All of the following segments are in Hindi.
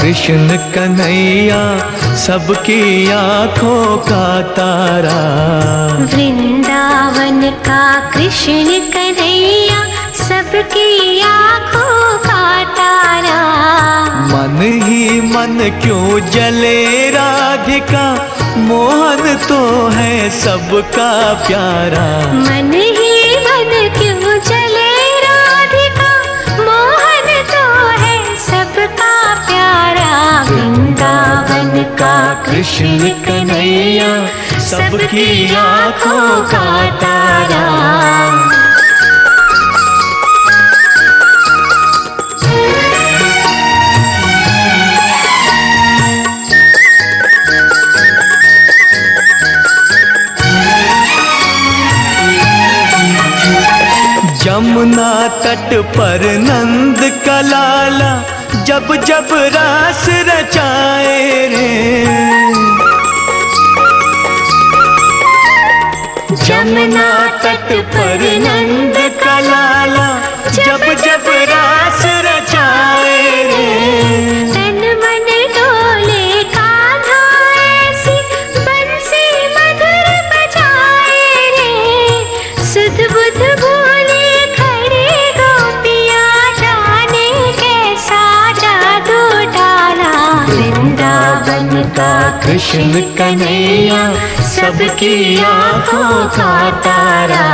कृष्ण कन्हैया सबकी आँखों का तारा। वृंदावन का कृष्ण कन्हैया सबकी आँखों का तारा। मन ही मन क्यों जले राधिका, मोहन तो है सबका प्यारा। मन ही मन क्यों जले राधिका, मोहन तो है सबका प्यारा। वृंदावन का कृष्ण कन्हैया सबकी आँखों का तारा। यमुना तट पर नंद का लाला जब जब रास रचाए रे। यमुना तट पर नंद का लाला जब जब रास रचाए रे। तन मन डोले कान्हा ऐसी बंसी मधुर बजाए रे। सुध बुध भोले खड़े गोपियाँ जाने कैसा जादू डाला। वृंदावन का कृष्ण कन्हैया सबकी आँखों का तारा।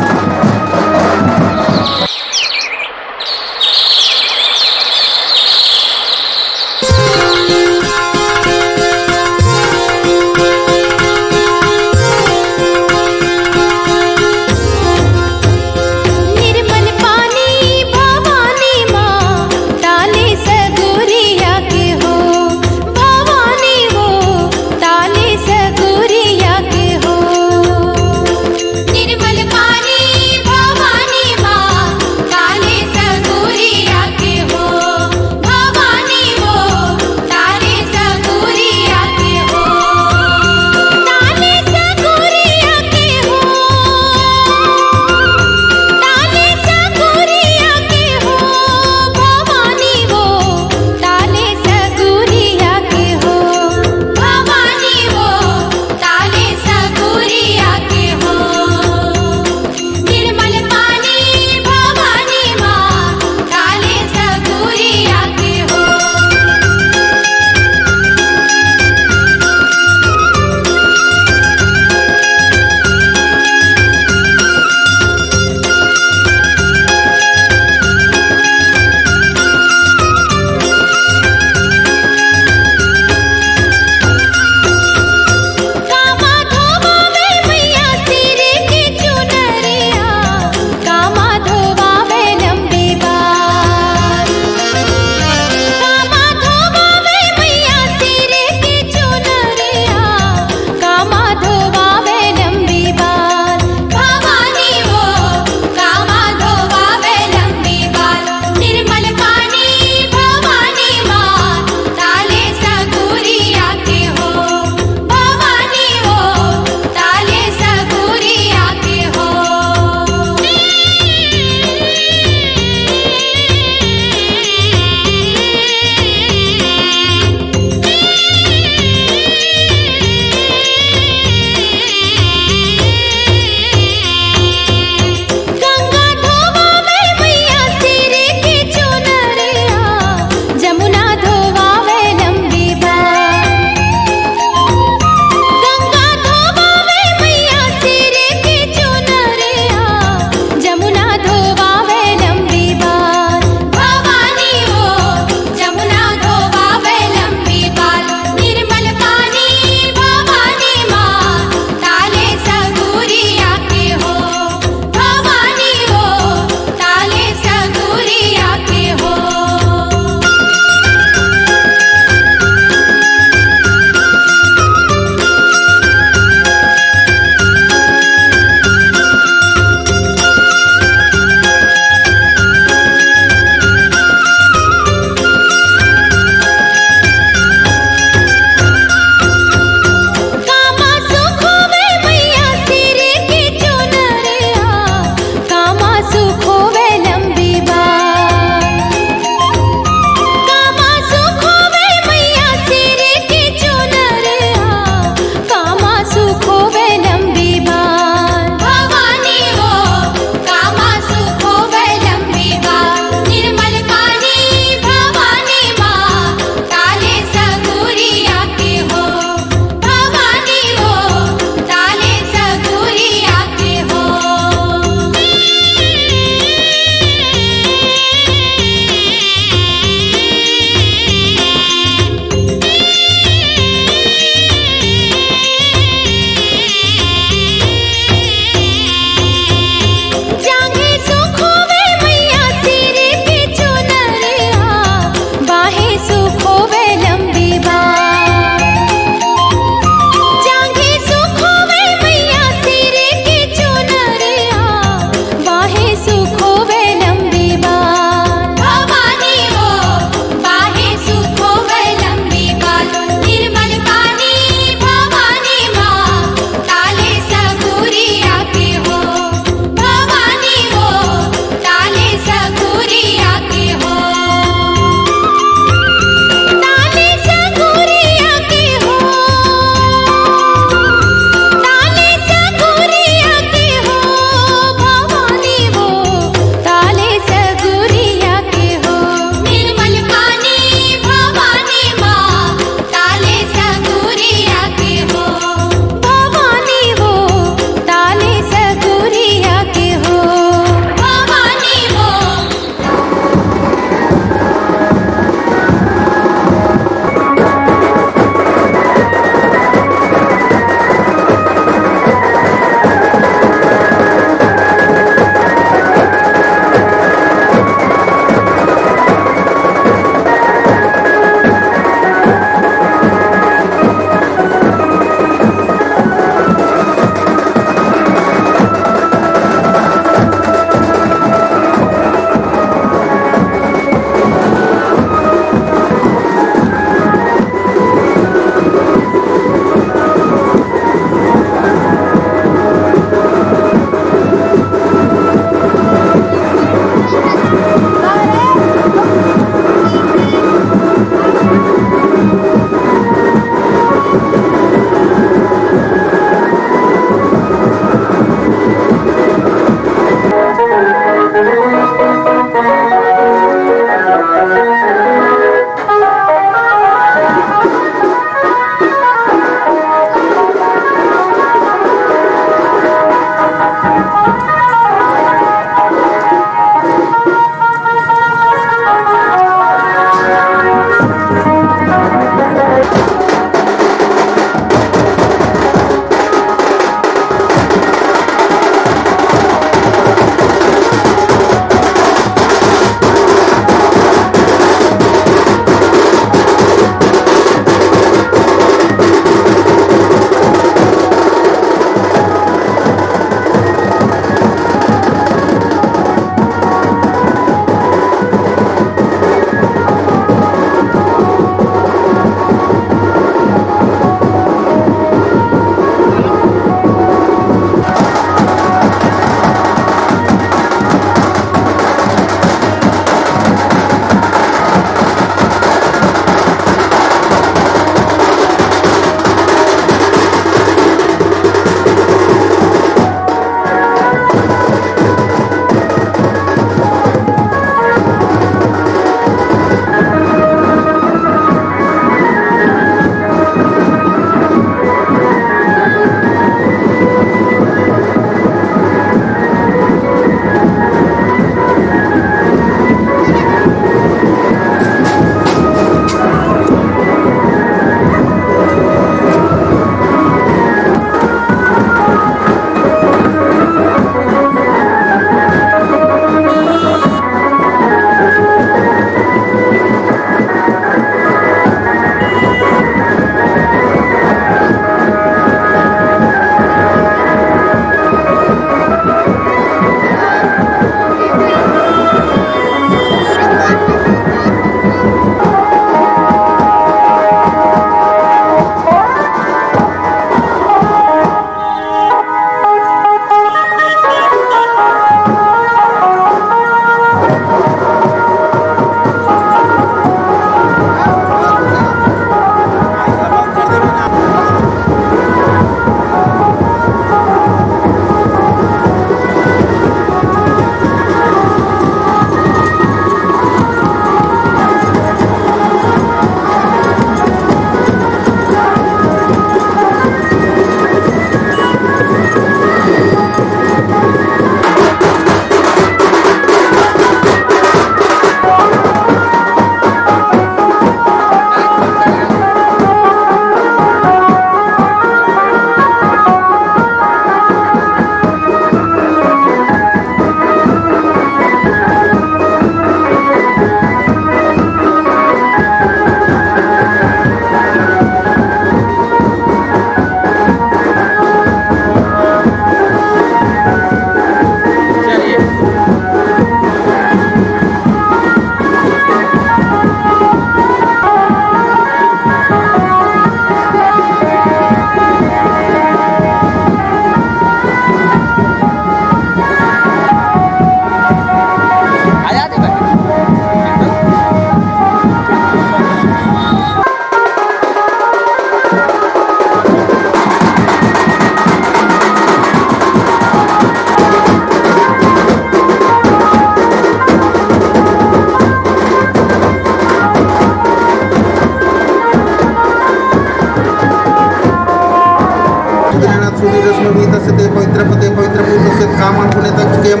सूर्यरश्मितस्य ते पवित्रपते पवित्रभूतस्य कामं पुण्यतक्षकेम।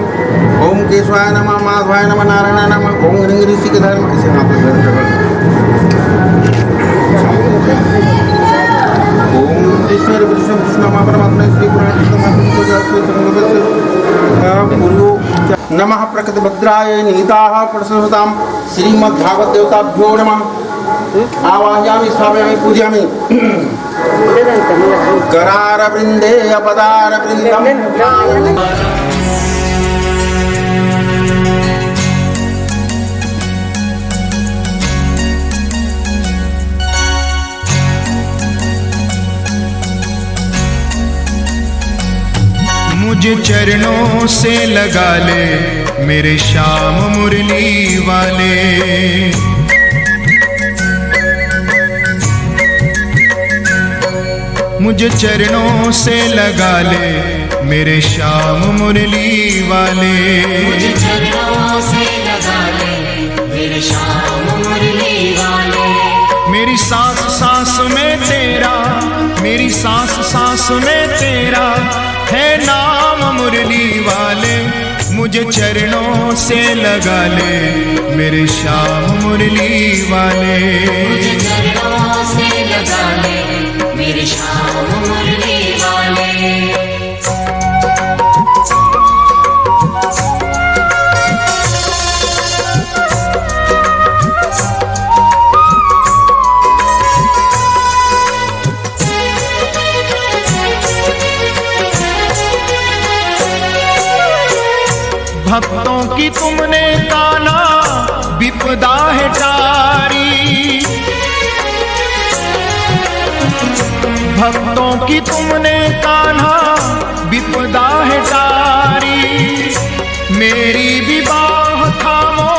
ओम केशवाय नमः, माधवाय नमः, नारायणाय नमः। ओम ह्रीं ऋषिकेशाय नमः। किसी हाथ में ओम ईश्वर विष्णु कृष्ण परमात्मा श्री पुराण नमः प्रकृतिभद्राय निहिताः प्रसन्नतां श्रीमद्भागवत देवताभ्यो नमः। आवाहयामि स्थापयामि पूजयामि। करारवृन्दे अपदारवृन्दम् मुझे चरणों से लगा ले मेरे श्याम मुरली वाले। मुझे चरणों से लगा ले मेरे श्याम मुरली वाले। मुझे चरणों से लगा ले मेरे श्याम मुरली वाले। मेरी सांस सांस में तेरा, मेरी सांस सांस में तेरा है नाम मुरली वाले। मुझे चरणों से लगा ले मेरे श्याम मुरली वाले। मुझे चरणों से लगा ले मेरे श्याम मुरली वाले। भक्तों की तुमने काना विपदा है टारी। भक्तों की तुमने कान्हा विपदा है टारी। मेरी भी बाह थामो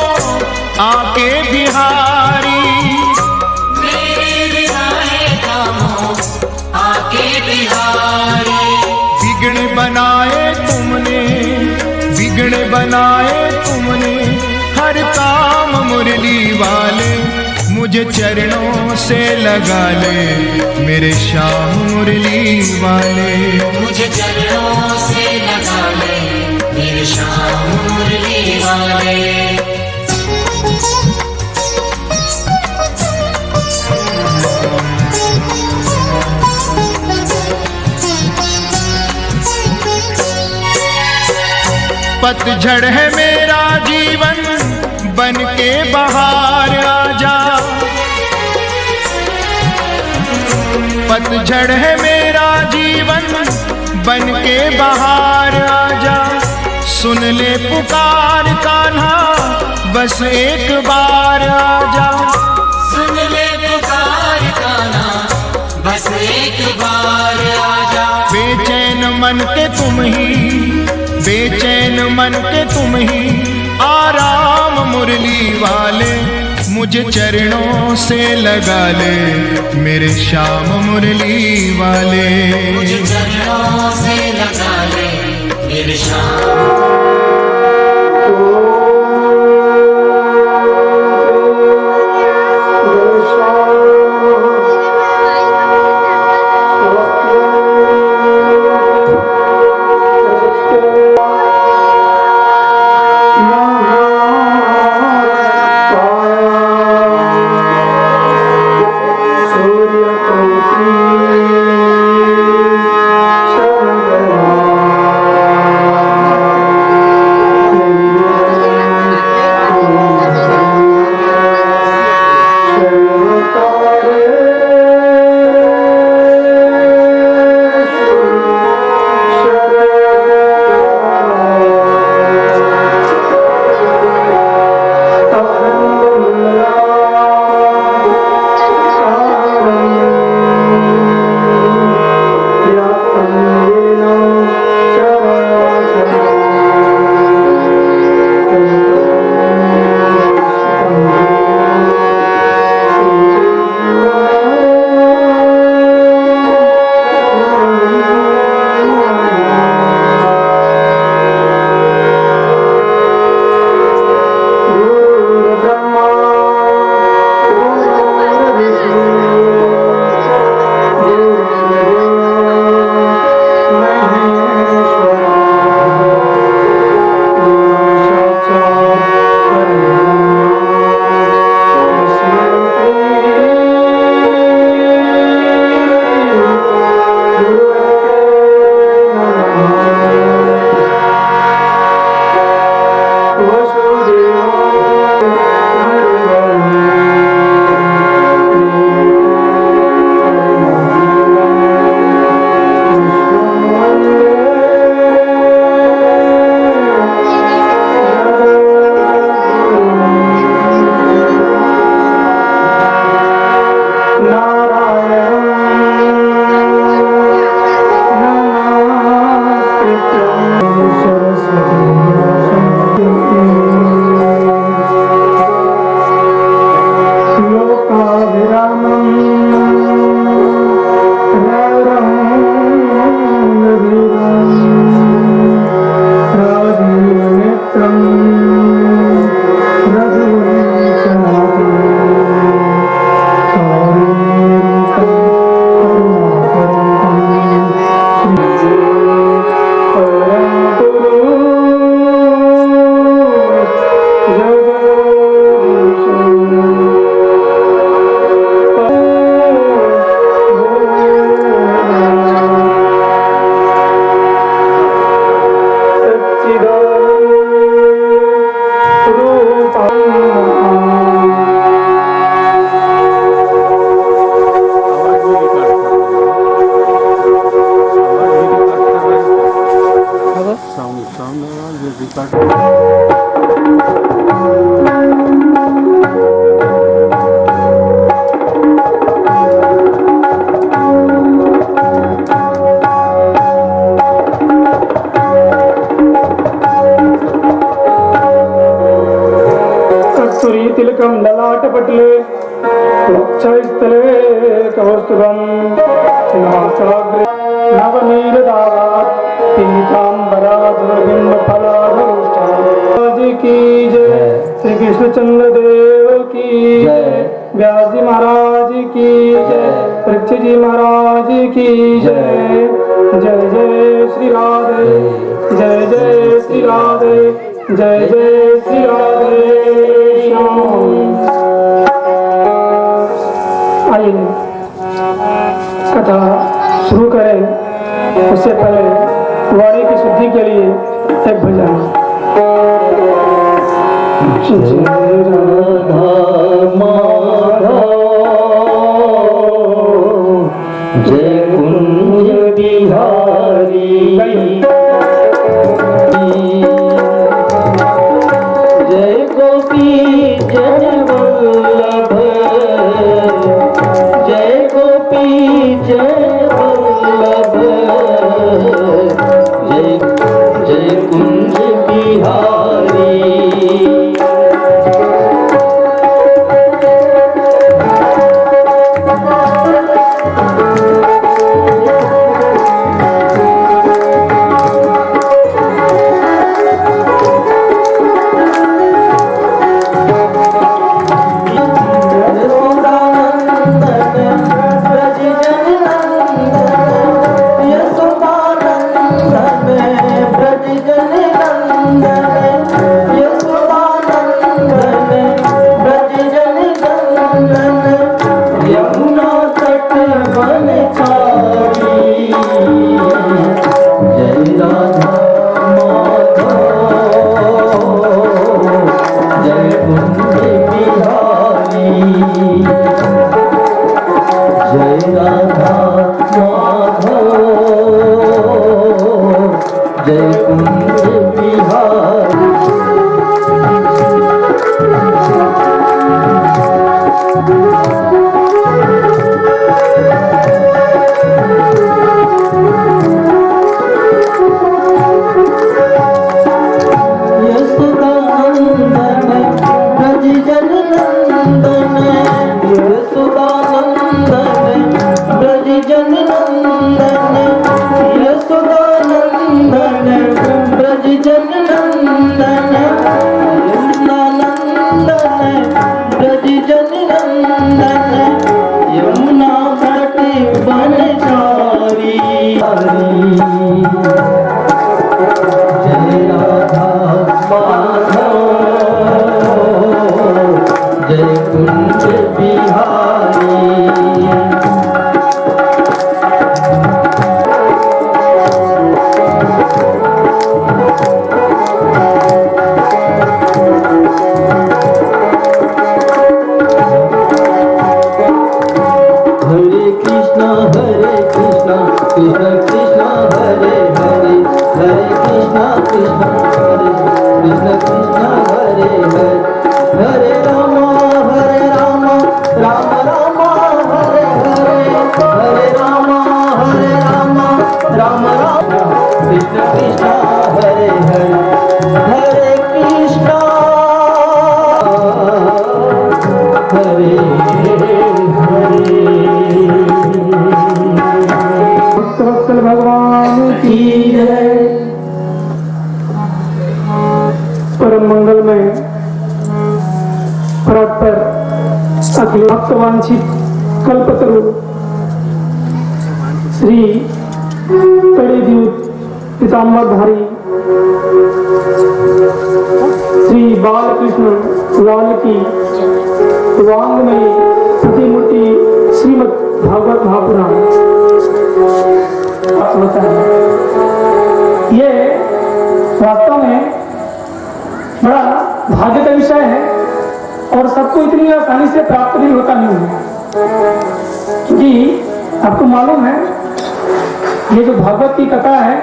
आके बिहारी। मेरी भी बाहें थामो आके बिहारी। बिगड़ बनाए तुमने, बिगड़ बनाए तुमने हर काम मुरली वाले। मुझे चरणों से लगा ले मेरे श्याम मुरली वाले। मुझे चरणों से लगा ले मेरे श्याम मुरली वाले। पतझड़ है मेरा जीवन बन के बहार आजा। पतझड़ है मेरा जीवन बन के बहार आजा। सुन ले पुकार कान्हा बस एक बार आजा। सुन ले पुकार कान्हा बस एक बार आजा। बेचैन मन के तुम ही, बेचैन मन के तुम ही आराम मुरली वाले। मुझे चरणों से लगा ले मेरे श्याम मुरली वाले। मुझे चरणों से लगा ले मेरे श्याम। कस्तूरी तिलकम ललाटपटले वक्षस्थले कौस्तुभं नासाग्रे नवनीलदावात् पीताम्बराधुर्बिम्बफलाधरोष्ठा की जय, श्री कृष्णचंद्र देव की जय, व्यास जी महाराज की जय, परीक्षित जी महाराज की जय। जय जय श्री राधे, जय जय श्री राधे, जय जय श्री राधे श्याम। आइए कथा शुरू करें, उससे पहले वाणी की शुद्धि के लिए एक भजन। जय राधा माधव, जय कुंज बिहारी, जय गोपी जन वल्लभ, जय गोपी जय वल्लभ, जय जय कुंज बिहारी। भक्तवांछित कल्पतरु श्री कड़ीद्यूत पीताम्बरधारी श्री बालकृष्ण लाल की वांग्मयी प्रतिमूर्ति श्रीमद् भागवत महापुराण होता है। ये वास्तव में बड़ा भाग्य का विषय है और सबको इतनी आसानी से प्राप्त भी होता नहीं है, क्योंकि आपको मालूम है ये जो भागवत की कथा है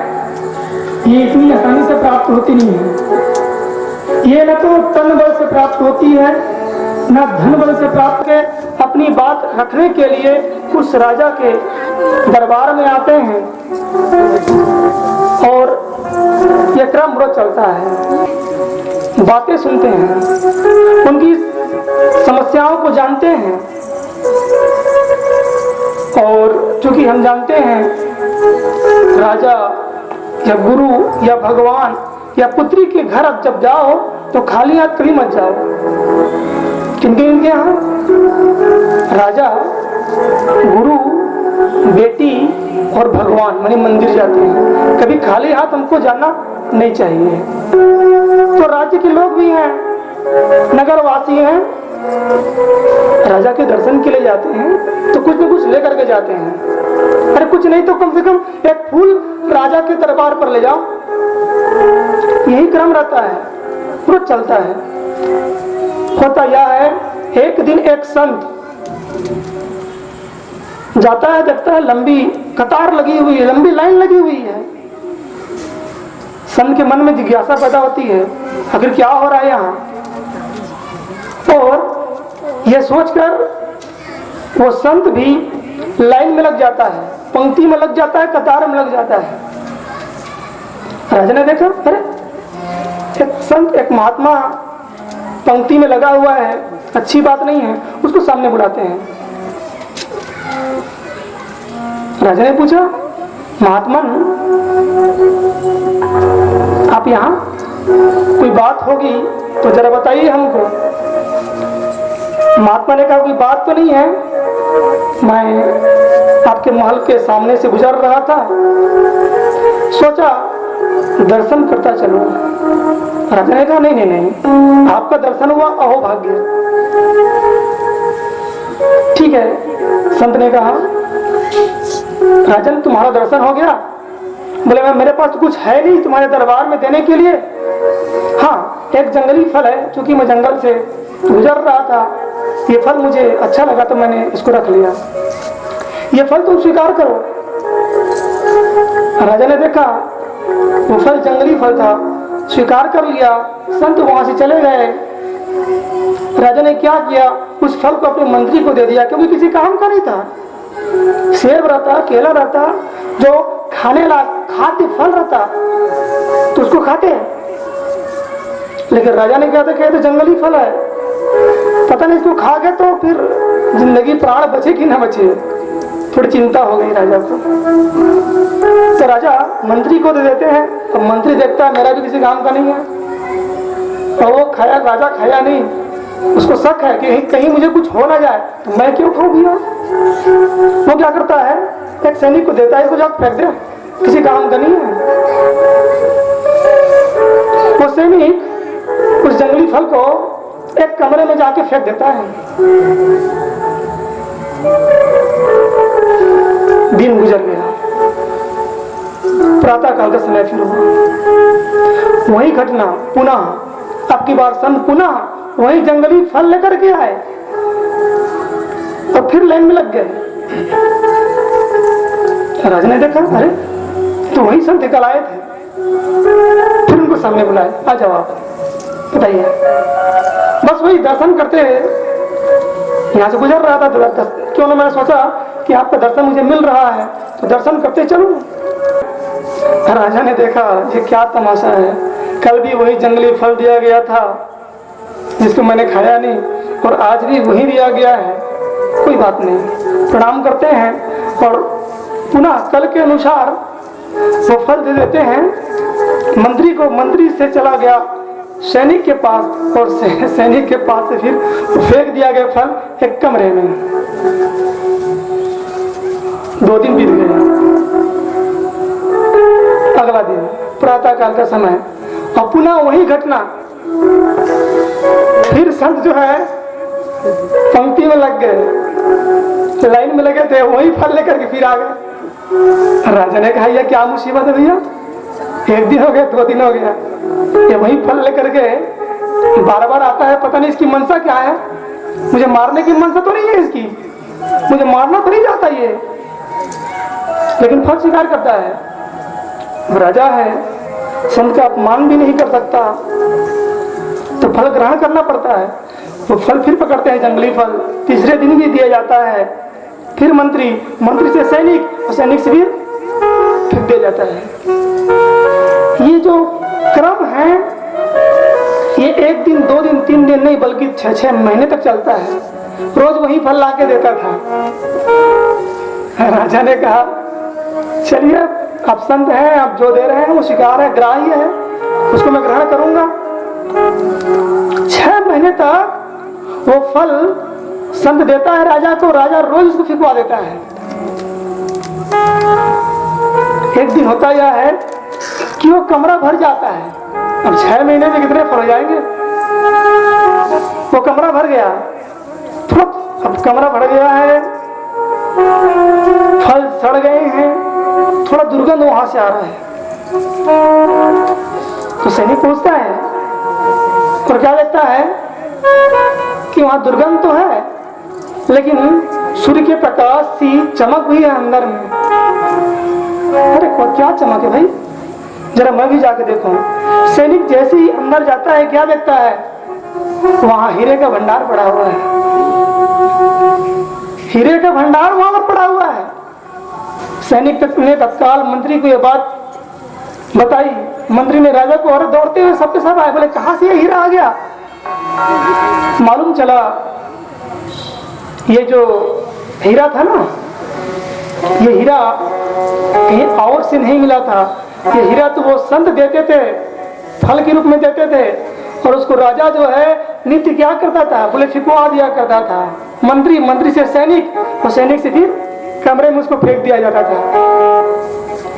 ये इतनी आसानी से प्राप्त होती नहीं है। ये न तो तन बल से प्राप्त होती है, न धन बल से प्राप्त है। अपनी बात रखने के लिए उस राजा के दरबार में आते हैं और ये क्रम रोज चलता है। बातें सुनते हैं, उनकी समस्याओं को जानते हैं, और चूंकि हम जानते हैं राजा या गुरु या भगवान या पुत्री के घर अब जब जाओ तो खाली हाथ कभी मत जाओ। किनके इनके यहाँ राजा, गुरु, बेटी और भगवान माने मंदिर जाते हैं, कभी खाली हाथ हमको जाना नहीं चाहिए। तो राज्य के लोग भी हैं, नगरवासी हैं, राजा के दर्शन के लिए जाते हैं तो कुछ न कुछ लेकर के जाते हैं। अरे कुछ नहीं तो कम से कम एक फूल राजा के दरबार पर ले जाओ। यही क्रम रहता है, रोज चलता है। होता यह है, एक दिन एक संत जाता है, देखता है लंबी कतार लगी हुई है, लंबी लाइन लगी हुई है। संत के मन में जिज्ञासा पैदा होती है, आखिर क्या हो रहा है यहाँ। और यह सोचकर वो संत भी लाइन में लग जाता है, पंक्ति में लग जाता है, कतार में लग जाता है। राजा ने देखा, अरे एक संत, एक महात्मा पंक्ति में लगा हुआ है, अच्छी बात नहीं है। उसको सामने बुलाते हैं। राजा ने पूछा, महात्मन आप यहाँ, कोई बात होगी तो जरा बताइए हमको। महात्मा ने कहा, कोई बात तो नहीं है, मैं आपके महल के सामने से गुजर रहा था, सोचा दर्शन करता चलूं। राजा ने कहा, नहीं नहीं नहीं, आपका दर्शन हुआ अहो भाग्य। ठीक है। संत ने कहा, राजन तुम्हारा दर्शन हो गया? बोले, मैं मेरे पास कुछ है नहीं तुम्हारे दरबार में देने के लिए। हाँ, एक जंगली फल है, चूंकि मैं जंगल से गुजर रहा था, ये फल मुझे अच्छा लगा तो मैंने इसको रख लिया। ये फल तुम स्वीकार करो। राजा ने देखा वो फल जंगली फल था, स्वीकार कर लिया। संत वहां से चले गए। राजा ने क्या किया, उस फल को अपने मंत्री को दे दिया, क्योंकि किसी काम का नहीं था। सेब रहता, केला रहता, जो खाने लायक खाद्य फल रहता तो उसको खाते। लेकिन राजा ने क्या था, कहते जंगली फल है, पता नहीं इसको खा गए तो फिर जिंदगी प्राण बचे कि ना बचे। थोड़ी चिंता हो गई राजा को। तो राजा मंत्री को दे देते हैं, तो मंत्री देखता है मेरा भी किसी काम का नहीं है, और वो खाया, राजा खाया नहीं। उसको शक है कि कहीं मुझे कुछ हो ना जाए तो मैं क्यों खाऊं भैया। वो क्या करता है, एक सैनिक को देता है, इसको जाकर फेंक दे, किसी काम का नहीं है। वो सैनिक उस जंगली फल को एक कमरे में जाके फेंक देता है। दिन गुजर गया, प्रातः काल का समय फिर हुआ। वही घटना पुनः, अब की बार संत पुनः वही जंगली फल लेकर के आए और फिर लाइन में लग गए। राजा ने देखा, अरे तो वही संत कल आए थे। फिर उनको सामने बुलाए, आ जाओ आप, बताइए। बस वही दर्शन करते, यहाँ से गुजर रहा था, क्यों ना मैंने सोचा कि आपका दर्शन मुझे मिल रहा है तो दर्शन करते चलूं। राजा ने देखा ये क्या तमाशा है, कल भी वही जंगली फल दिया गया था जिसको मैंने खाया नहीं, और आज भी वही दिया गया है। कोई बात नहीं, प्रणाम करते हैं और पुनः कल के अनुसार वो फल दे देते हैं मंत्री को। मंत्री से चला गया सैनिक के पास, और सैनिक के पास से फिर फेंक दिया गया फल एक कमरे में। 2 दिन बीत गए। अगला दिन प्रातः काल का समय, और पुनः वही घटना। फिर संत जो है पंक्ति में लग गए, लाइन में लगे थे, वही फल लेकर के फिर आ गए। राजा ने कहा, यह क्या मुसीबत है भैया, 1 दिन हो गया, 2 दिन हो गया, ये वही फल लेकर के बार बार आता है, पता नहीं इसकी मनसा क्या है। मुझे मारने की मनसा तो नहीं है इसकी, मुझे मारना तो नहीं चाहता ये, लेकिन फल स्वीकार करता है। राजा है, संत का अपमान भी नहीं कर सकता, तो फल ग्रहण करना पड़ता है। वो फल फिर पकड़ते हैं, जंगली फल, तीसरे दिन भी दिया जाता है। फिर मंत्री, मंत्री से सैनिक, और सैनिक से फिर दिया जाता है। ये जो क्रम है ये 1 दिन 2 दिन 3 दिन नहीं बल्कि 6-6 महीने तक चलता है। रोज वही फल ला के देता था। राजा ने कहा चलिए आप संत हैं, आप जो दे रहे हैं वो स्वीकार है, ग्राह्य है, उसको मैं ग्रहण करूंगा। 6 महीने तक वो फल संत देता है राजा को, राजा रोज उसको फिकवा देता है। एक दिन होता यह है कि वो कमरा भर जाता है। अब 6 महीने में कितने फल हो जाएंगे? वो कमरा भर गया, अब कमरा भर गया है, फल सड़ गए हैं, थोड़ा दुर्गंध वहां से आ रहा है। तो सैनिक पूछता है और क्या देखता है कि वहां दुर्गंध तो है लेकिन सूर्य के प्रकाश सी चमक भी है अंदर में। अरे क्या चमक है भाई, जरा मैं भी जाके देखूं। सैनिक जैसे ही अंदर जाता है क्या देखता है, वहां हीरे का भंडार पड़ा हुआ है। हीरे का भंडार वहां पर पड़ा हुआ है। सैनिक ने तत्काल मंत्री को यह बात बताई। मंत्री ने राजा को, और दौड़ते हुए सबके सब आए, बोले कहां से ये हीरा आ गया? मालूम चला ये जो हीरा था ना, ये हीरा कहीं और से नहीं मिला था। ये हीरा तो वो संत देते थे, फल के रूप में देते थे, और उसको राजा जो है नित्य क्या करता था, बोले फिकवा दिया करता था। मंत्री, मंत्री से सैनिक, और सैनिक से फिर कमरे में उसको फेंक दिया जाता था।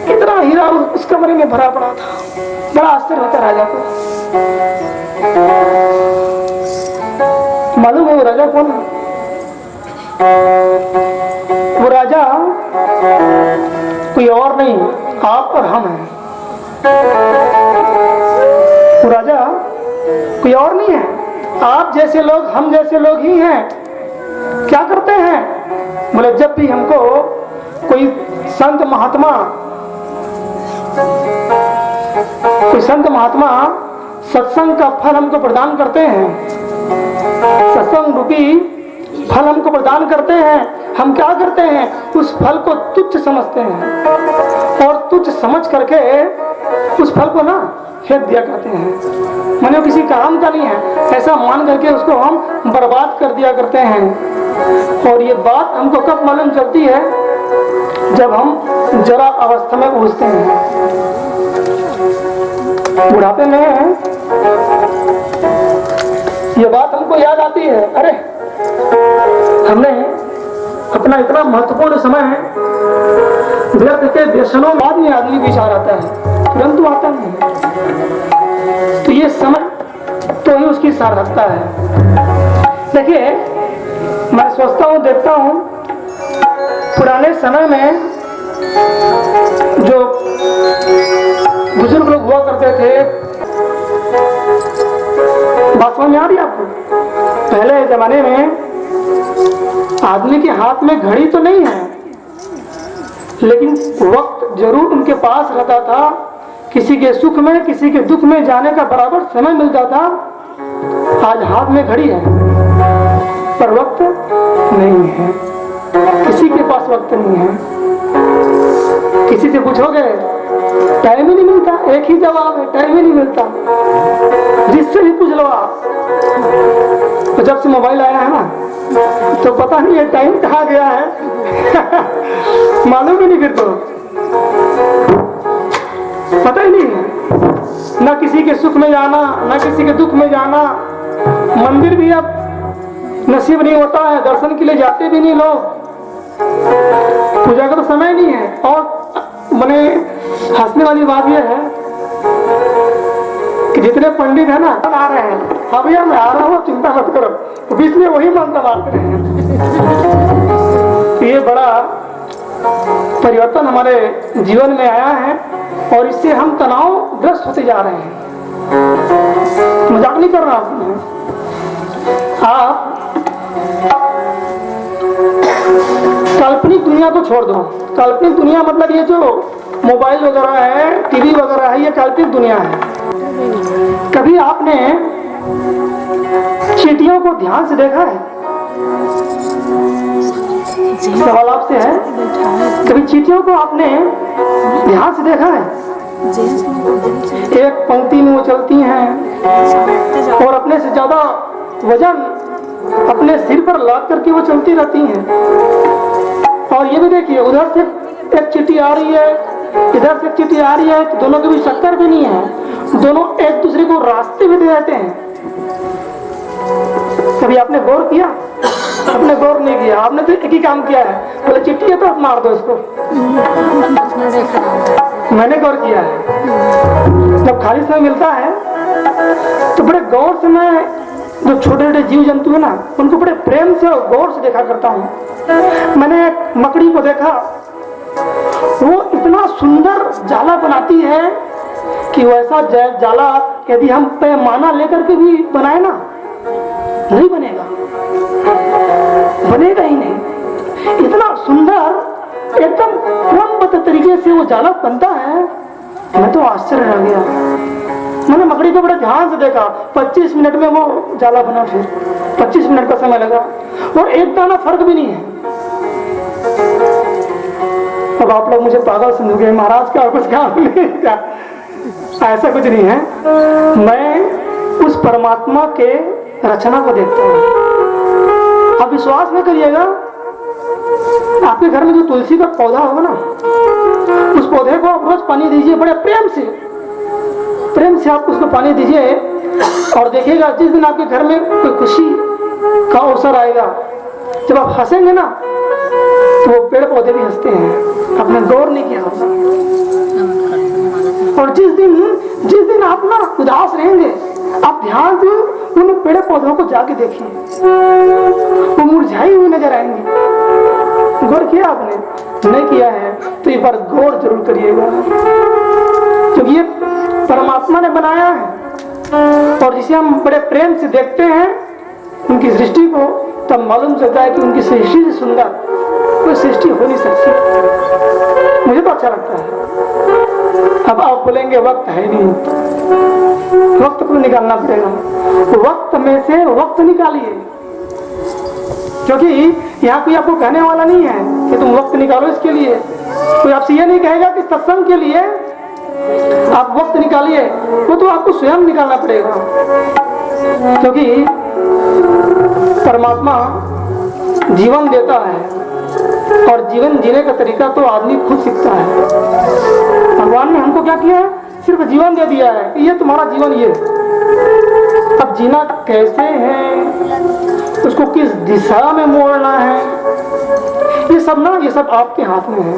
इतना हीरा उस कमरे में भरा पड़ा था। बड़ा आश्चर्य होता राजा को। मालूम है वो राजा कौन है? वो राजा कोई और नहीं, आप और हम हैं। वो राजा कोई और नहीं है, आप जैसे लोग, हम जैसे लोग ही हैं। क्या करते हैं? बोले जब भी हमको कोई संत महात्मा सत्संग का फल हमको प्रदान करते हैं, सत्संग रूपी फल हमको प्रदान करते हैं, हम क्या करते हैं? उस फल को तुच्छ समझते हैं, और तुच्छ समझ करके उस फल को ना फेंक दिया करते हैं। माने किसी काम का नहीं है, ऐसा मान करके उसको हम बर्बाद कर दिया करते हैं। और ये बात हमको कब मालूम चलती है? जब हम जरा अवस्था में पहुंचते हैं। बुढ़ापे में ये बात हमको याद आती है, अरे हमने अपना इतना महत्वपूर्ण समय व्यर्थ के व्यसनों बाद में आदमी विचार आता है, तुरंत आता नहीं। तो ये समय तो ही उसकी सार्थकता है। देखिए मैं सोचता हूँ, देखता हूँ, पुराने समय में जो बुजुर्ग लोग हुआ करते थे, बात समझ में आ रही है आपको? पहले जमाने में आदमी के हाथ में घड़ी तो नहीं है, लेकिन वक्त जरूर उनके पास रहता था। किसी के सुख में, किसी के दुख में जाने का बराबर समय मिलता था। आज हाथ में घड़ी है पर वक्त नहीं है, किसी के पास वक्त नहीं है। किसी से पूछोगे टाइम ही नहीं मिलता, एक ही जवाब है, टाइम ही नहीं मिलता। जिससे भी पूछ लो आप, तो जब से मोबाइल आया है ना, तो पता नहीं है टाइम कहाँ गया है मालूम ही नहीं, फिर तो पता ही नहीं है। ना किसी के सुख में जाना, ना किसी के दुख में जाना। मंदिर भी अब नसीब नहीं होता है, दर्शन के लिए जाते भी नहीं लोग, पूजा का तो समय नहीं है। और मैंने हंसने वाली बात यह है कि जितने पंडित है ना आ रहे हैं, हाँ भैया मैं आ रहा हूँ, चिंता मत करो, तो बीच में वही मंत्र मारते हैं। तो ये बड़ा परिवर्तन हमारे जीवन में आया है, और इससे हम तनावग्रस्त होते जा रहे हैं। मजाक नहीं कर रहा आप काल्पनिक दुनिया को छोड़ दो। काल्पनिक दुनिया मतलब ये जो मोबाइल वगैरह है, टीवी वगैरह है, ये काल्पनिक दुनिया है। कभी आपने चींटियों को ध्यान से देखा है? सवाल आपसे है, कभी चींटियों को आपने ध्यान से देखा है? एक पंक्ति में वो चलती हैं और अपने से ज्यादा वजन अपने सिर पर लाद करके वो चलती रहती हैं। और ये भी देखिए, उधर से एक चींटी आ रही है, इधर से एक चींटी आ रही है, तो दोनों के बीच टक्कर भी नहीं है, दोनों एक दूसरे को रास्ते भी दे देते हैं। कभी आपने गौर किया? आपने गौर नहीं किया, आपने तो एक ही काम किया है, बोले चिट्ठी है तो मार दो इसको। मैंने गौर किया है, जब खाली समय मिलता है तो बड़े गौर से मैं जो छोटे छोटे जीव जंतु है ना, उनको बड़े प्रेम से और गौर से देखा करता हूँ। मैंने एक मकड़ी को देखा, वो इतना सुंदर जाला बनाती है कि वैसा जाला यदि हम पैमाना लेकर के भी बनाए ना, नहीं बनेगा, बनेगा ही नहीं। इतना सुंदर एकदम क्रमबद्ध तरीके से वो जाला बनता है, मैं तो आश्चर्य रह गया। मैंने मकड़ी को बड़े ध्यान से देखा, 25 मिनट में वो जाला बना, फिर 25 मिनट का समय लगा और एक दाना फर्क भी नहीं है। अब आप लोग मुझे पागल समझोगे, महाराज का कुछ काम नहीं क्या? ऐसा कुछ नहीं है, मैं उस परमात्मा के रचना को देखता हूँ। आप विश्वास में करिएगा, आपके घर में जो तुलसी का पौधा होगा ना, उस पौधे को आप रोज पानी दीजिए, बड़े प्रेम से आप उसको पानी दीजिए और देखिएगा जिस दिन आपके घर में कोई खुशी का अवसर आएगा, जब आप हंसेंगे ना तो वो पेड़ पौधे भी हंसते हैं। आपने गौर नहीं किया होगा। और जिस दिन आप ना उदास रहेंगे, आप ध्यान से उन पेड़ पौधों को जाके देखिए, वो मुरझाई हुई नजर आएंगे। गौर किया आपने? नहीं किया है तो एक बार गौर जरूर करिएगा, क्योंकि ये परमात्मा ने बनाया है और जिसे हम बड़े प्रेम से देखते हैं उनकी सृष्टि को, तब मालूम चलता है कि उनकी सृष्टि से सुंदर कोई सृष्टि हो नहीं सकती। मुझे तो अच्छा लगता है। अब आप बोलेंगे वक्त है नहीं, वक्त को निकालना पड़ेगा। वक्त में से वक्त निकालिए, क्योंकि यहाँ कोई आपको कहने वाला नहीं है कि तुम वक्त निकालो इसके लिए। कोई आपसे ये नहीं कहेगा कि सत्संग के लिए आप वक्त निकालिए, वो तो आपको स्वयं निकालना पड़ेगा, क्योंकि परमात्मा जीवन देता है और जीवन जीने का तरीका तो आदमी खुद सीखता है। भगवान ने हमको क्या किया है? सिर्फ जीवन दे दिया है कि ये तुम्हारा जीवन, ये अब जीना कैसे है, उसको किस दिशा में मोड़ना है, ये सब आपके हाथ में है।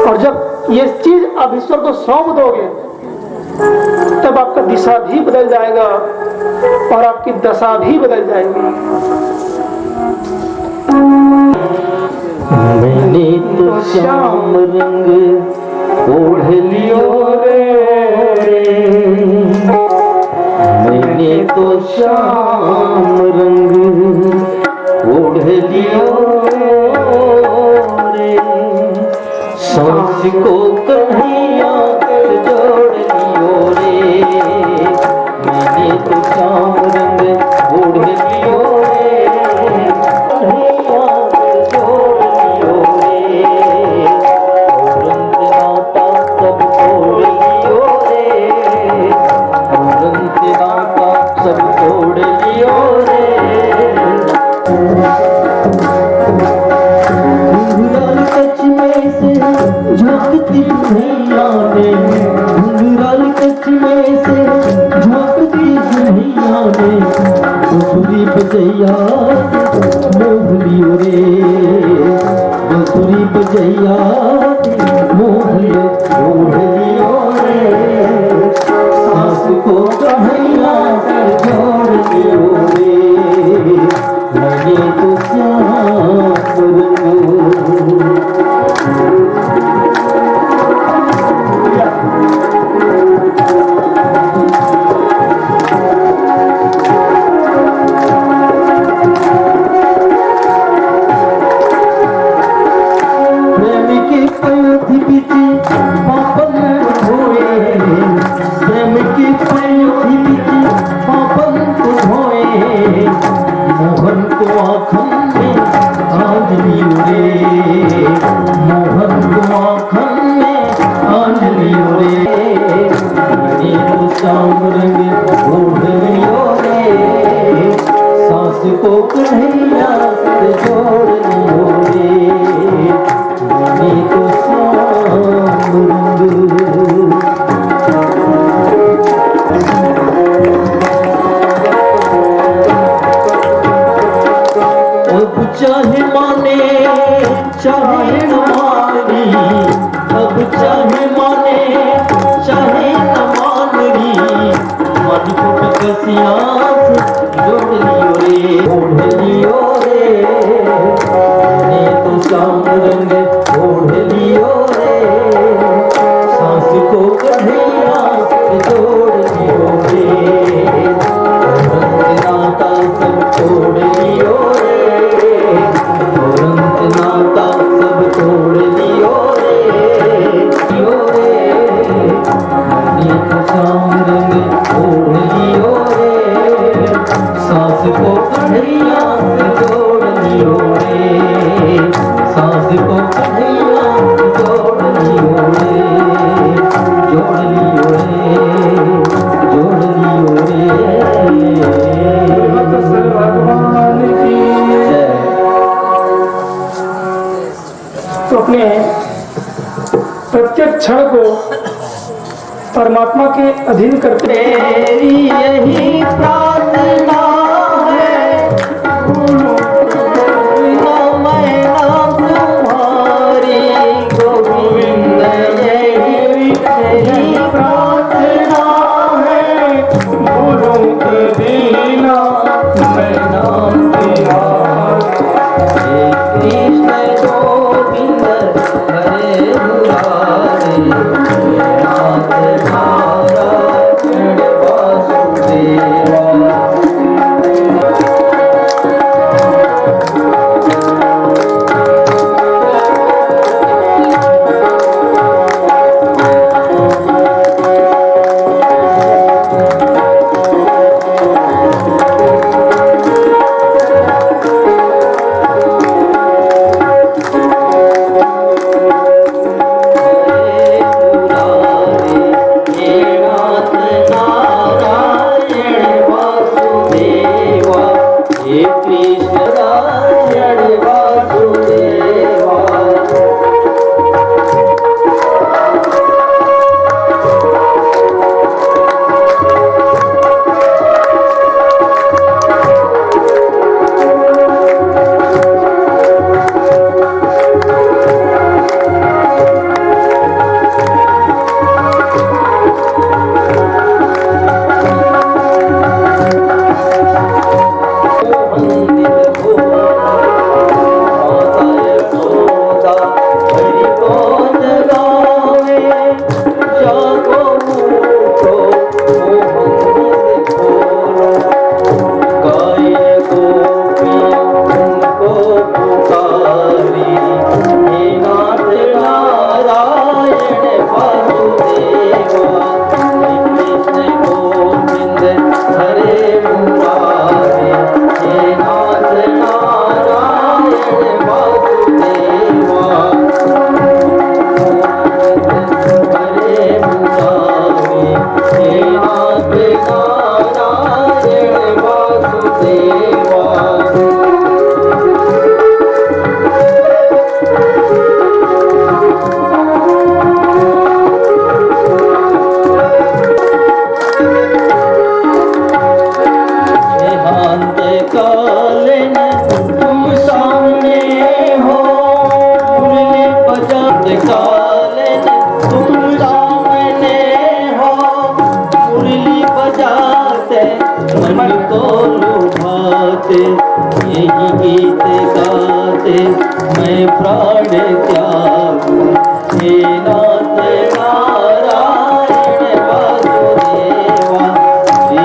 और जब ये चीज आप ईश्वर को सौंप दोगे, तब आपका दिशा भी बदल जाएगा और आपकी दशा भी बदल जाएगी। मैंने तो श्याम रंग ओढ़ लियो रे, मैंने तो श्याम रंग ओढ़ लियो रे, सांस को कन्हैया जोड़ लियो रे, मैंने तो श्याम रंग ओढ़ लियो रे, कन्हैया जोड़ लियो रे, रंग नाता सब तोड़ लियो रे, रंग नाता सब तोड़ लियो रे। घुंघराल कच्छ में से झांकती कन्हैया ने, घुंघराल कच्छ में से झांकती कन्हैया ने, बांसुरी बजैया मोह लियो रे, बांसुरी बजैया मोह लियो रे, सांस को कन्हैया जोड़ लियो रे, मैंने तो श्याम रंग। प्रेम बिच पापन धोए प्रेम की पंखी बिच पापन धोए मोहन को आँखन में आंजलि रे मोहन को आँखन में आंजलि रे मणि को श्याम रंग ओढ़ लियो रे सास को कन्हैया से जोड़ लियो रे मणि को श्याम रंग अब चाहे माने चाहे न मानी अब चाहे माने चाहे न मानी मन को कसिया जोड़ लियो रे ओढ़ लियो रे ने तो श्याम रंग ओढ़ लियो रे सांस को कन्हैया जोड़ लियो रे नाता सब तोड़ लियो रे नाता सब तोड़ लियो रे नीत श्याम रंग ओढ़ लियो रे सांस को कन्हैया से जोड़ लियो रे सांस को कन्हैया से जोड़ लियो रे जोड़ लियो रे जोड़ लियो रे भगवान की तो अपने प्रत्येक क्षण को परमात्मा के अधीन करते तेरी यही प्रार्थना है भूलो ना मैं नाम तुम्हारी गोविंद यही प्रार्थना है भूलो दीना मैं नाम तेरा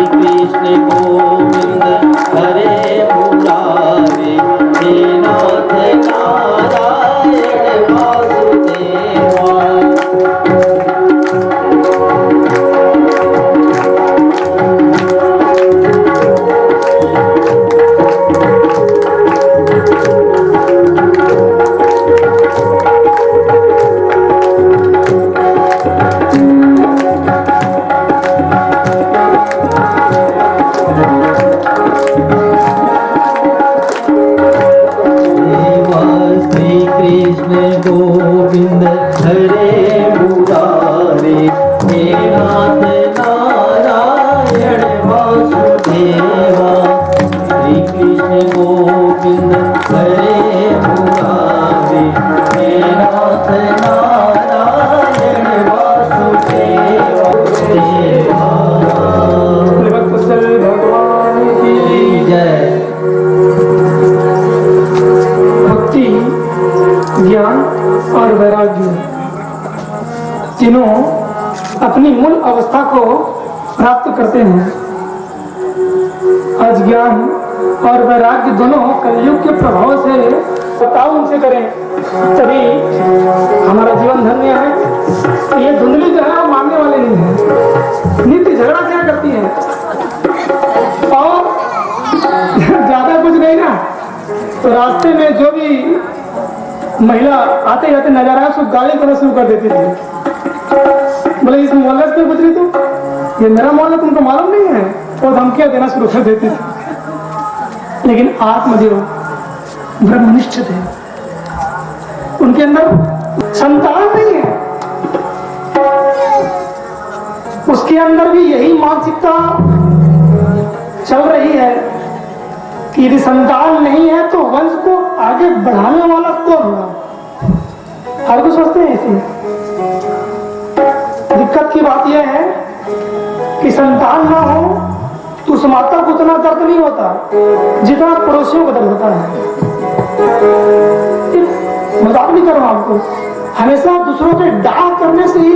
कृष्ण गोविंद हरे मुरारी नाथ नारायण वासुदेवा नाथ नारायण वासुदेवा। हरे मुरारे हे नाथ नारायण वासुदेवा श्री कृष्ण गोविंद हरे मुरारे हे नाथ नारायण वासुदेवा भक्तवत्सल भगवान की जय। भक्ति, ज्ञान और वैराग्य तीनों अपनी मूल अवस्था को प्राप्त करते हैं। आज ज्ञान और वैराग्य दोनों कलयुग के प्रभाव से बताओ उनसे करें तभी हमारा जीवन धन्य है। ये धुंधली जो है वो मानने वाले नहीं है, नित्य झगड़ा क्या करती है और ज्यादा कुछ नहीं ना, तो रास्ते में जो भी महिला आते जाते नजर आए उसको गाली करना शुरू कर देती थी। बोले इस मोहल्ले से गुजरी तू, ये मेरा मोहल्ला तुमको मालूम नहीं है, वो धमकियां देना शुरू कर देती थी। लेकिन आत्मदेव ब्रह्मनिष्ठ थे, उनके अंदर संतान नहीं है, उसके अंदर भी यही मानसिकता चल रही है कि यदि संतान नहीं है तो वंश को आगे बढ़ाने वाला कौन होगा। हर कोई सोचते हैं ऐसे। दिक्कत की बात यह है कि संतान ना हो तो उस माता को उतना दर्द नहीं होता जितना पड़ोसियों को दर्द होता है। मजाक नहीं कर रहा हूं आपको, हमेशा दूसरों के डाह करने से ही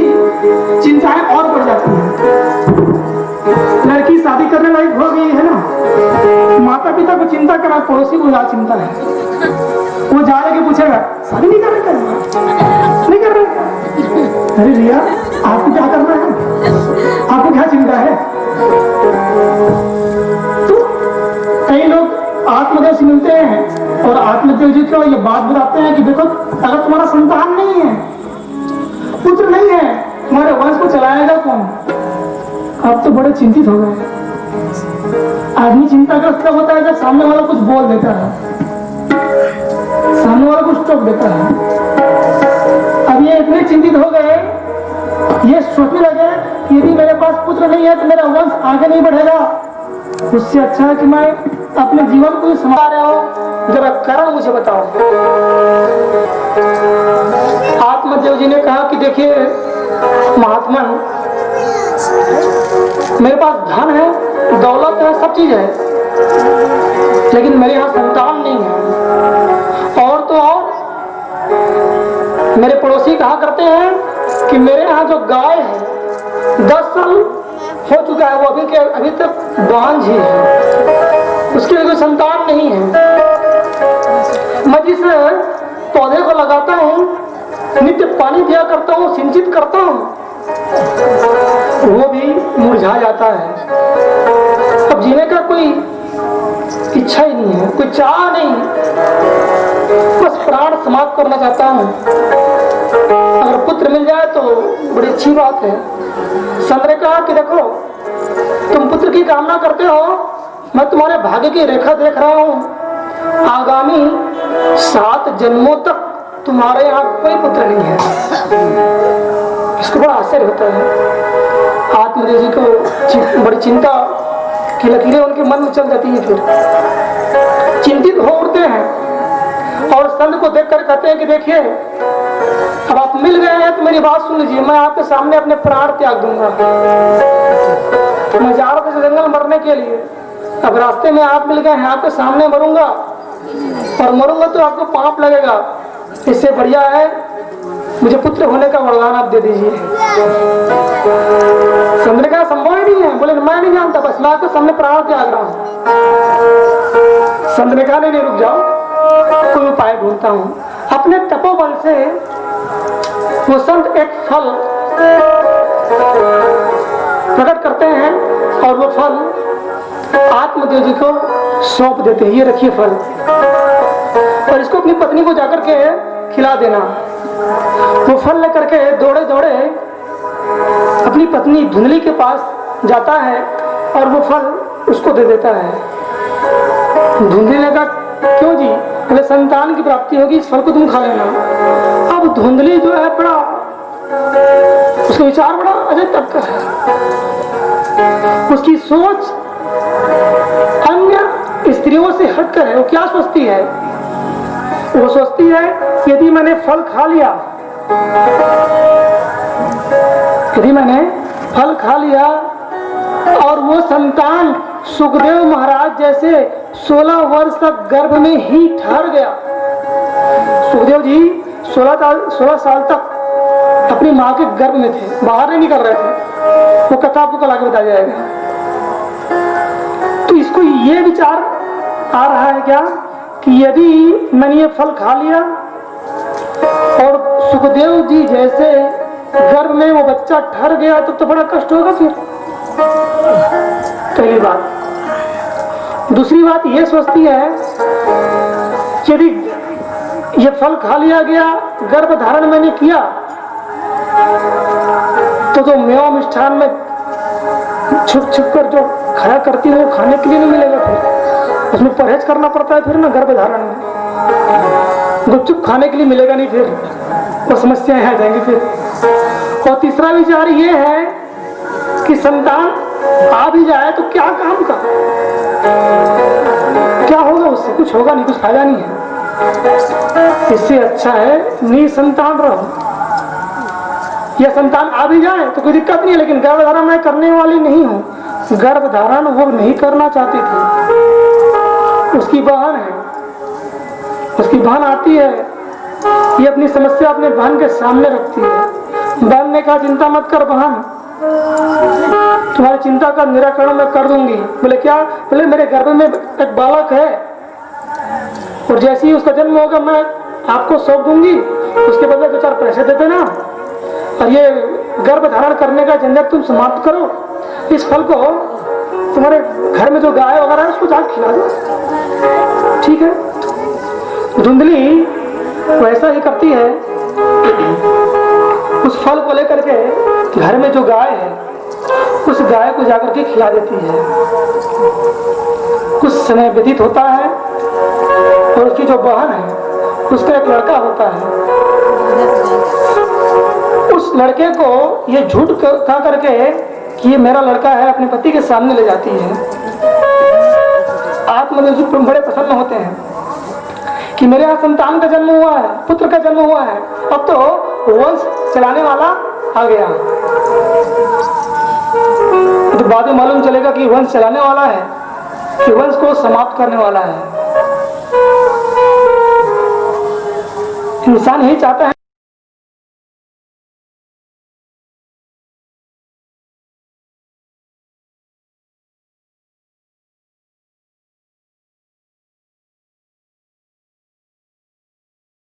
चिंताएं और बढ़ जाती हैं। लड़की शादी करने लायक हो गई है ना, माता पिता को चिंता करना, पड़ोसी को ज्यादा चिंता है। वो जा के पूछेगा शादी नहीं कर रहे, नहीं कर रहे। अरे रिया आपको क्या करना है, आपको क्या चिंता है। तो कई लोग आत्मदेव से मिलते हैं और आत्मदेव जी को ये बात बताते हैं कि देखो अगर तुम्हारा संतान नहीं है, पुत्र नहीं है, तुम्हारे वंश को चलाएगा कौन। आप तो बड़े चिंतित हो गए। आदमी चिंताग्रस्त कब होता है जब सामने वाला कुछ बोल देता है, सामने वाला कुछ टोक देता है। अब ये इतने चिंतित हो गए, ये सोचने लगे कि यदि मेरे पास पुत्र नहीं है तो मेरा वंश आगे नहीं बढ़ेगा, उससे अच्छा है कि मैं अपने जीवन को ही संभाल रहा हूं। जरा कारण मुझे बताओ। आत्मदेव जी ने कहा कि देखिए महात्मन, मेरे पास धन है, दौलत है, सब चीज है, लेकिन मेरे यहाँ संतान नहीं है। और तो और मेरे पड़ोसी कहा करते हैं कि मेरे यहाँ जो गाय है 10 साल हो चुका है, वो अभी तक बांझ ही है, उसके लिए कोई संतान नहीं है। मैं जिस पौधे को लगाता हूँ, नित्य पानी दिया करता हूँ, सिंचित करता हूँ, वो भी मुरझा जाता है। अब जीने का कोई इच्छा ही नहीं है, कोई चाह नहीं, बस प्राण समाप्त करना चाहता हूँ। अगर पुत्र मिल जाए तो बड़ी अच्छी बात है। संत ने कहा कि देखो तुम पुत्र की कामना करते हो, मैं तुम्हारे भाग्य की रेखा देख रहा हूँ, आगामी 7 जन्मों तक तुम्हारे यहाँ कोई पुत्र नहीं है। इसको बड़ा आश्चर्य होता है। आत्मदेव जी को बड़ी चिंता की लकीरें उनके मन में चल जाती है, फिर चिंतित हो उठते हैं और संत को देखकर कहते हैं कि देखिए अब आप मिल गए हैं तो मेरी बात सुन लीजिए, मैं आपके सामने अपने प्राण त्याग दूंगा। मैं जा रहा था जंगल मरने के लिए, अब रास्ते में आप मिल गए हैं, आपके सामने मरूंगा और मरूंगा तो आपको पाप लगेगा, इससे बढ़िया है मुझे पुत्र होने का वरदान आप दे दीजिए। संत ने कहा संभव ही नहीं है। बोले मैं नहीं जानता, बस मैं आपके सामने प्राण त्याग रहा हूँ। संत ने कहा नहीं रुक जाओ, कोई उपाय ढूंढता हूँ। अपने तपोबल से वो संत एक फल प्रकट करते हैं और वो फल आत्मदेव जी को सौंप देते हैं, ये रखिए फल, और इसको अपनी पत्नी को जाकर के खिला देना। वो फल लेकर के दौड़े दौड़े अपनी पत्नी धुंधली के पास जाता है और वो फल उसको दे देता है। धुंधली ने कहा क्यों जी? बोले संतान की प्राप्ति होगी, इस फल को तुम खा लेना। अब धुंधली जो है बड़ा उसका विचार बड़ा अजब तक का है। उसकी सोच अन्य स्त्रियों से हटकर है। वो क्या सोचती है? वो सोचती है यदि मैंने फल खा लिया, यदि मैंने फल खा लिया और वो संतान सुखदेव महाराज जैसे 16 वर्ष तक गर्भ में ही ठहर गया। सुखदेव जी 16 साल तक अपनी माँ के गर्भ में थे, बाहर नहीं निकल रहे थे। वो कथा आपको कल आगे बताया जाएगा। तो इसको ये विचार आ रहा है क्या कि यदि मैंने ये फल खा लिया और सुखदेव जी जैसे गर्भ में वो बच्चा ठहर गया तो बड़ा कष्ट होगा फिर। पहली बात। दूसरी बात ये सोचती है यदि ये फल खा लिया गया, गर्भ धारण मैंने किया, तो जो मेवा मिष्ठान में छुप छुप कर जो खाया करती है वो खाने के लिए नहीं मिलेगा। फिर उसमें परहेज करना पड़ता है फिर ना, गर्भ धारण में गुपचुप खाने के लिए मिलेगा नहीं, फिर वो समस्याएं आ जाएंगी फिर। और तीसरा विचार ये है कि संतान आ भी जाए तो क्या काम का, क्या होगा उससे? कुछ होगा नहीं, कुछ फायदा नहीं है। इससे अच्छा है निसंतान रहो। यह संतान आ भी जाए तो कोई दिक्कत नहीं है, लेकिन गर्भधारण मैं करने वाली नहीं हूँ। गर्भधारण वो नहीं करना चाहती थी। उसकी बहन है, उसकी बहन आती है, ये अपनी समस्या अपने बहन के सामने रखती है। बहन ने कहा चिंता मत कर बहन, तुम्हारी चिंता का निराकरण मैं कर दूंगी। बोले क्या? बोले मेरे गर्भ में एक बालक है और जैसे ही उसका जन्म होगा मैं आपको सौंप दूंगी, उसके बदले 2-4 पैसे दे देना और ये गर्भ धारण करने का झंझट तुम समाप्त करो। इस फल को तुम्हारे घर में जो गाय वगैरह है उसको जाके खिला दो। ठीक है। धुंधली वैसा ही करती है, उस फल को लेकर के घर में जो गाय है उस गाय को जाकर के खिला देती है। कुछ समय व्यतीत होता है और उसकी जो बहन है उसका एक लड़का होता है। उस लड़के को ये झूठ कह करके कि ये मेरा लड़का है अपने पति के सामने ले जाती है। आत्मनिर्भर पुरुष बड़े प्रसन्न होते हैं कि मेरे यहाँ संतान का जन्म हुआ है, पुत्र का जन्म हुआ है, अब तो वंश चलाने वाला आ गया। तो बाद में मालूम चलेगा कि वंश चलाने वाला है कि वंश को समाप्त करने वाला है। इंसान यही चाहता है